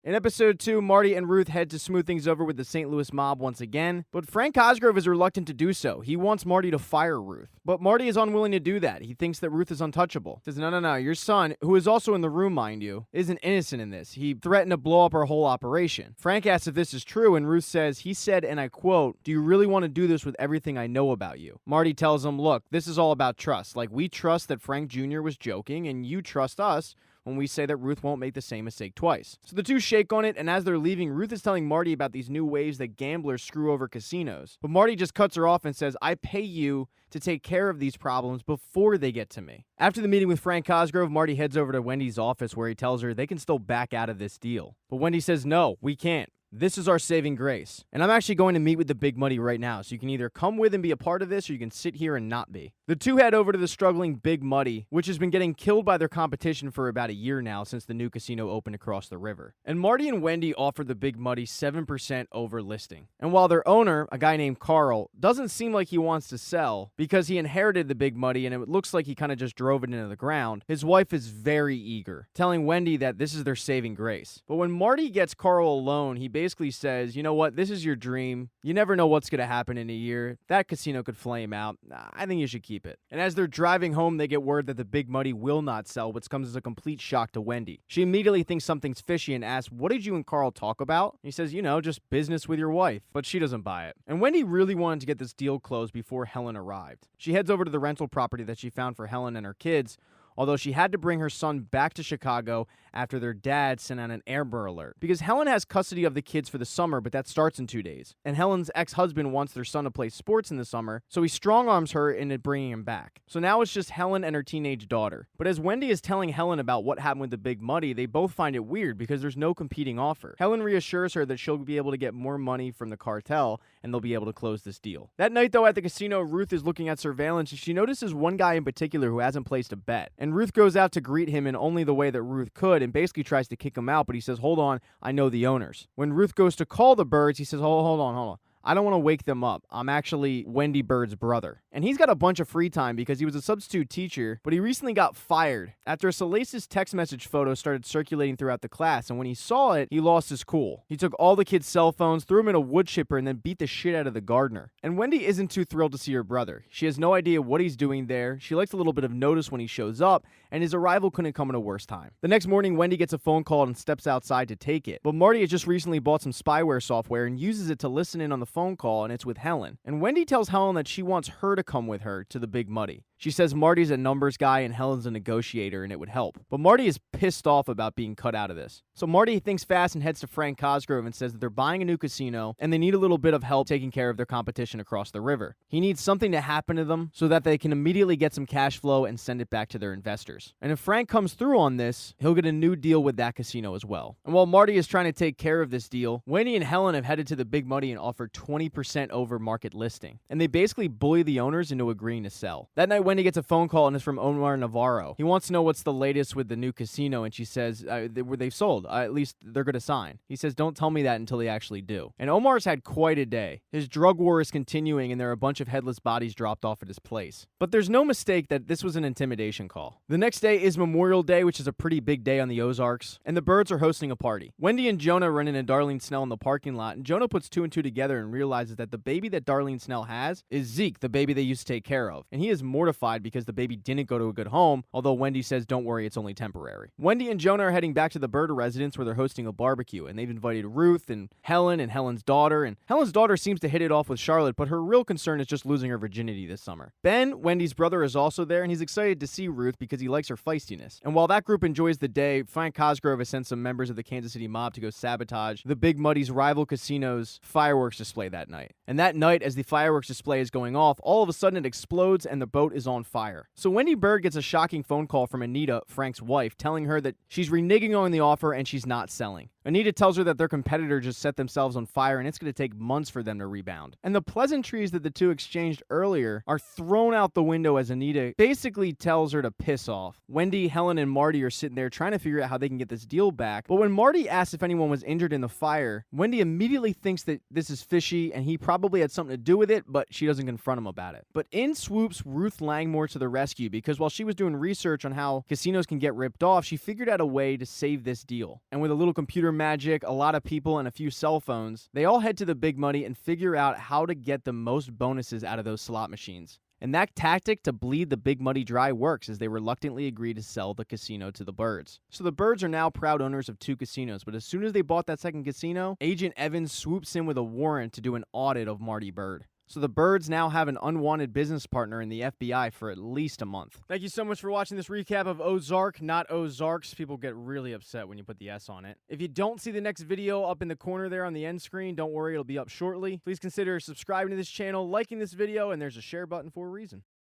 In episode 2, Marty and Ruth head to smooth things over with the St. Louis mob once again, but Frank Cosgrove is reluctant to do so. He wants Marty to fire Ruth. But Marty is unwilling to do that. He thinks that Ruth is untouchable. He says, no, your son, who is also in the room, mind you, isn't innocent in this. He threatened to blow up our whole operation. Frank asks if this is true, and Ruth says, he said, and I quote, "Do you really want to do this with everything I know about you?" Marty tells him, look, this is all about trust. Like, we trust that Frank Jr. was joking, and you trust us when we say that Ruth won't make the same mistake twice. So the two shake on it, and as they're leaving, Ruth is telling Marty about these new ways that gamblers screw over casinos. But Marty just cuts her off and says, I pay you to take care of these problems before they get to me. After the meeting with Frank Cosgrove, Marty heads over to Wendy's office where he tells her they can still back out of this deal. But Wendy says, no, we can't. This is our saving grace. And I'm actually going to meet with the Big Muddy right now, so you can either come with and be a part of this, or you can sit here and not be. The two head over to the struggling Big Muddy, which has been getting killed by their competition for about a year now since the new casino opened across the river. And Marty and Wendy offer the Big Muddy 7% over listing. And while their owner, a guy named Carl, doesn't seem like he wants to sell because he inherited the Big Muddy and it looks like he kind of just drove it into the ground, his wife is very eager, telling Wendy that this is their saving grace. But when Marty gets Carl alone, he basically says, you know what, this is your dream. You never know what's going to happen in a year. That casino could flame out. I think you should keep it. And as they're driving home, they get word that the Big Muddy will not sell, which comes as a complete shock to Wendy. She immediately thinks something's fishy and asks, what did you and Carl talk about? He says, just business with your wife. But she doesn't buy it. And Wendy really wanted to get this deal closed before Helen arrived. She heads over to the rental property that she found for Helen and her kids, although she had to bring her son back to Chicago after their dad sent out an Amber Alert. Because Helen has custody of the kids for the summer, but that starts in 2 days. And Helen's ex-husband wants their son to play sports in the summer, so he strong-arms her into bringing him back. So now it's just Helen and her teenage daughter. But as Wendy is telling Helen about what happened with the Big Muddy, they both find it weird because there's no competing offer. Helen reassures her that she'll be able to get more money from the cartel and they'll be able to close this deal. That night, though, at the casino, Ruth is looking at surveillance and she notices one guy in particular who hasn't placed a bet. And Ruth goes out to greet him in only the way that Ruth could and basically tries to kick him out, but he says, hold on, I know the owners. When Ruth goes to call the Birds, he says, hold on. I don't want to wake them up. I'm actually Wendy Bird's brother. And he's got a bunch of free time because he was a substitute teacher, but he recently got fired after a salacious text message photo started circulating throughout the class, and when he saw it, he lost his cool. He took all the kids' cell phones, threw them in a wood chipper, and then beat the shit out of the gardener. And Wendy isn't too thrilled to see her brother. She has no idea what he's doing there. She likes a little bit of notice when he shows up, and his arrival couldn't come at a worse time. The next morning, Wendy gets a phone call and steps outside to take it, but Marty has just recently bought some spyware software and uses it to listen in on the phone call, and it's with Helen. And Wendy tells Helen that she wants her to come with her to the Big Muddy. She says Marty's a numbers guy and Helen's a negotiator and it would help. But Marty is pissed off about being cut out of this. So Marty thinks fast and heads to Frank Cosgrove and says that they're buying a new casino and they need a little bit of help taking care of their competition across the river. He needs something to happen to them so that they can immediately get some cash flow and send it back to their investors. And if Frank comes through on this, he'll get a new deal with that casino as well. And while Marty is trying to take care of this deal, Wendy and Helen have headed to the Big Muddy and offered 20% over market listing. And they basically bully the owners into agreeing to sell. That night, Wendy gets a phone call and it's from Omar Navarro. He wants to know what's the latest with the new casino, and she says they've sold. At least they're going to sign. He says, don't tell me that until they actually do. And Omar's had quite a day. His drug war is continuing and there are a bunch of headless bodies dropped off at his place. But there's no mistake that this was an intimidation call. The next day is Memorial Day, which is a pretty big day on the Ozarks, and the Birds are hosting a party. Wendy and Jonah run into Darlene Snell in the parking lot, and Jonah puts 2 and 2 together and realizes that the baby that Darlene Snell has is Zeke, the baby they used to take care of. And he is mortified because the baby didn't go to a good home, although Wendy says, don't worry, it's only temporary. Wendy and Jonah are heading back to the Bird residence where they're hosting a barbecue, and they've invited Ruth and Helen's daughter, and Helen's daughter seems to hit it off with Charlotte, but her real concern is just losing her virginity this summer. Ben, Wendy's brother, is also there, and he's excited to see Ruth because he likes her feistiness. And while that group enjoys the day, Frank Cosgrove has sent some members of the Kansas City mob to go sabotage the Big Muddy's rival casino's fireworks display that night. And that night, as the fireworks display is going off, all of a sudden it explodes and the boat is on fire. So Wendy Bird gets a shocking phone call from Anita, Frank's wife, telling her that she's reneging on the offer and she's not selling. Anita tells her that their competitor just set themselves on fire and it's going to take months for them to rebound. And the pleasantries that the two exchanged earlier are thrown out the window as Anita basically tells her to piss off off. Wendy, Helen, and Marty are sitting there trying to figure out how they can get this deal back. But when Marty asks if anyone was injured in the fire, Wendy immediately thinks that this is fishy and he probably had something to do with it, but she doesn't confront him about it. But in swoops Ruth Langmore to the rescue, because while she was doing research on how casinos can get ripped off, she figured out a way to save this deal. And with a little computer magic, a lot of people, and a few cell phones, they all head to the Big Money and figure out how to get the most bonuses out of those slot machines. And that tactic to bleed the Big Money dry works, as they reluctantly agree to sell the casino to the Birds. So the Birds are now proud owners of 2 casinos, but as soon as they bought that second casino, Agent Evans swoops in with a warrant to do an audit of Marty Bird. So the Birds now have an unwanted business partner in the FBI for at least a month. Thank you so much for watching this recap of Ozark, not Ozarks. People get really upset when you put the S on it. If you don't see the next video up in the corner there on the end screen, don't worry, it'll be up shortly. Please consider subscribing to this channel, liking this video, and there's a share button for a reason.